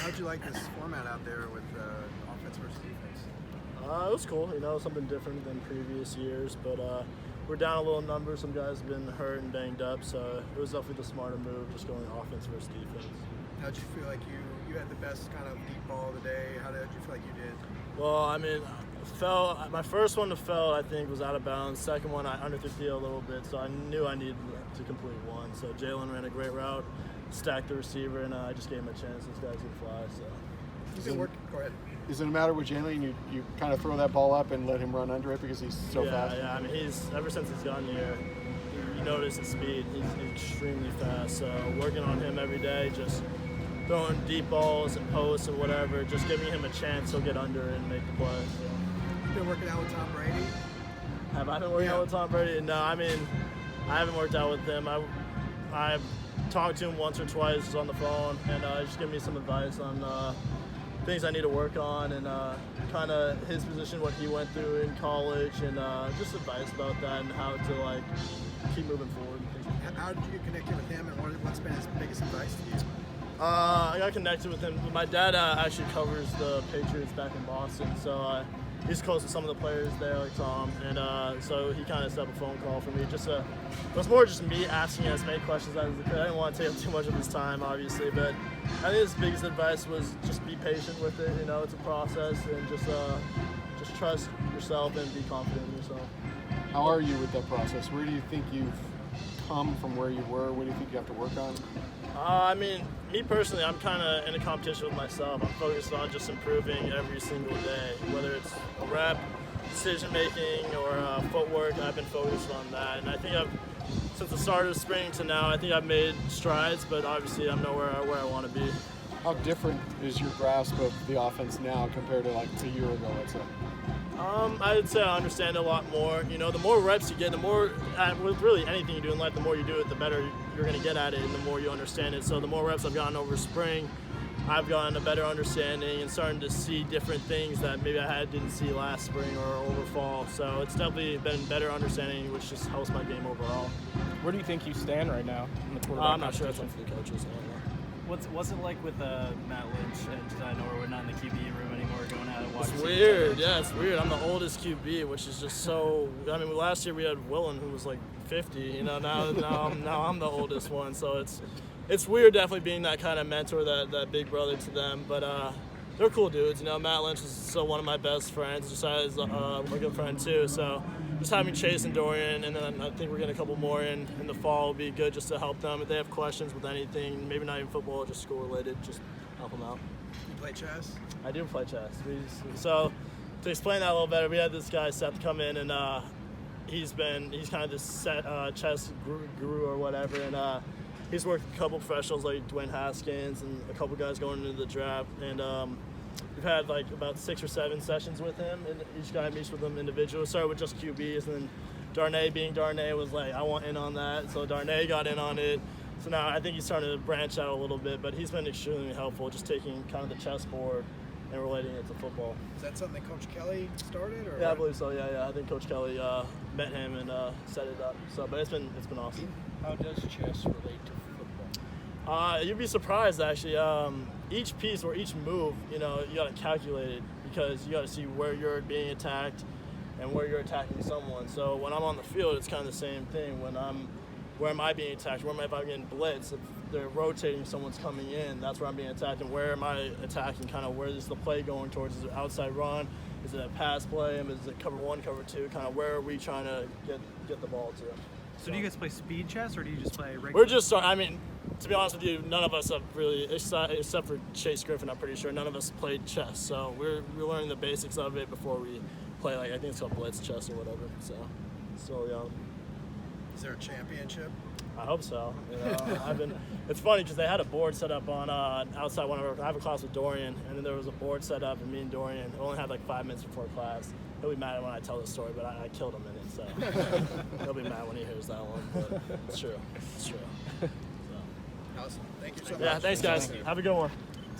How'd you like this format out there with offense versus defense? It was cool, something different than previous years, but we're down a little number. Some guys have been hurt and banged up, so it was definitely the smarter move, just going offense versus defense. How'd you feel like you had the best kind of deep ball of the day? How did you feel like you did? Well, I mean, my first one to fell, I think, was out of bounds. Second one, I underthrew the a little bit, so I knew I needed to complete one. So Jalen ran a great route, stacked the receiver, and I just gave him a chance. This guy's going to fly. So. You've been working. Go ahead. Is it a matter with Jalen? You kind of throw that ball up and let him run under it because he's so fast? Yeah. I mean, ever since he's gotten here, you notice his speed. He's extremely fast. So working on him every day, just throwing deep balls and posts and whatever, just giving him a chance he'll get under it and make the play. You've been working out with Tom Brady? Have I been working out with Tom Brady? No, I mean, I haven't worked out with him. I've talked to him once or twice on the phone, and just give me some advice on things I need to work on, and kind of his position, what he went through in college, and just advice about that and how to keep moving forward. How did you get connected with him, and what's been his biggest advice to you? I got connected with him. My dad actually covers the Patriots back in Boston, so he's close to some of the players there, like Tom, and so he kind of set up a phone call for me. It was more just me asking as many questions as I could. I didn't want to take up too much of his time, obviously, but I think his biggest advice was just be patient with it. It's a process, and just trust yourself and be confident in yourself. How are you with that process? Where do you think you've come from where you were? What do you think you have to work on? I mean, me personally, I'm kind of in a competition with myself. I'm focused on just improving every single day, whether it's a rep, decision making, or footwork. I've been focused on that, and I think since the start of spring to now, I think I've made strides, but obviously I'm nowhere where I want to be. How different is your grasp of the offense now compared to a year ago, let's say? I'd say I understand it a lot more. The more reps you get, the more, with really anything you do in life, the more you do it, the better you're going to get at it, and the more you understand it. So the more reps I've gotten over spring, I've gotten a better understanding and starting to see different things that maybe I didn't see last spring or over fall. So it's definitely been better understanding, which just helps my game overall. Where do you think you stand right now in the quarterback I'm not sure. That's one for the coaches. I don't know. What's it like with Matt Lynch and I know we're not in the QB room anymore going out and watching? It's weird. Yeah, it's weird. I'm the oldest QB, which is just so. I mean, last year we had Willen, who was like 50. Now I'm the oldest one. So it's weird, definitely being that kind of mentor, that big brother to them. But they're cool dudes. Matt Lynch is still one of my best friends. Josiah's my good friend too. So just having Chase and Dorian, and then I think we're getting a couple more in the fall will be good just to help them. If they have questions with anything, maybe not even football, just school related, just help them out. You play chess? I do play chess. So to explain that a little better, we had this guy Seth come in, and he's kind of this chess guru or whatever, and he's worked with a couple professionals like Dwayne Haskins and a couple guys going into the draft, and we've had about 6 or 7 sessions with him, and each guy meets with them individually. Started with just QBs, and then Darnay, being Darnay, was like, I want in on that. So Darnay got in on it. So now I think he's starting to branch out a little bit, but he's been extremely helpful, just taking kind of the chessboard and relating it to football. Is that something Coach Kelly started? Or yeah, I believe so. Yeah. I think Coach Kelly met him and set it up. So, but it's been awesome. How does chess relate to football? You'd be surprised, actually. Each piece or each move, you got to calculate it because you got to see where you're being attacked and where you're attacking someone. So when I'm on the field, it's kind of the same thing. Where am I being attacked? Where am I getting blitzed? If they're rotating, someone's coming in, that's where I'm being attacked. And where am I attacking? Kind of where is the play going towards? Is it outside run? Is it a pass play? Is it cover 1, cover 2? Kind of where are we trying to get the ball to? So do you guys play speed chess or do you just play regular? We're just, to be honest with you, none of us have really, except for Chase Griffin, I'm pretty sure, none of us played chess. So we're learning the basics of it before we play, I think it's called blitz chess or whatever. So still young. Is there a championship? I hope so. It's funny because they had a board set up on outside one of our. I have a class with Dorian, and then there was a board set up, and me and Dorian only had 5 minutes before class. He'll be mad when I tell this story, but I killed him in it, so he'll be mad when he hears that one. But it's true. It's true. So. Awesome. Thank you so much. Yeah, thanks guys. Have a good one.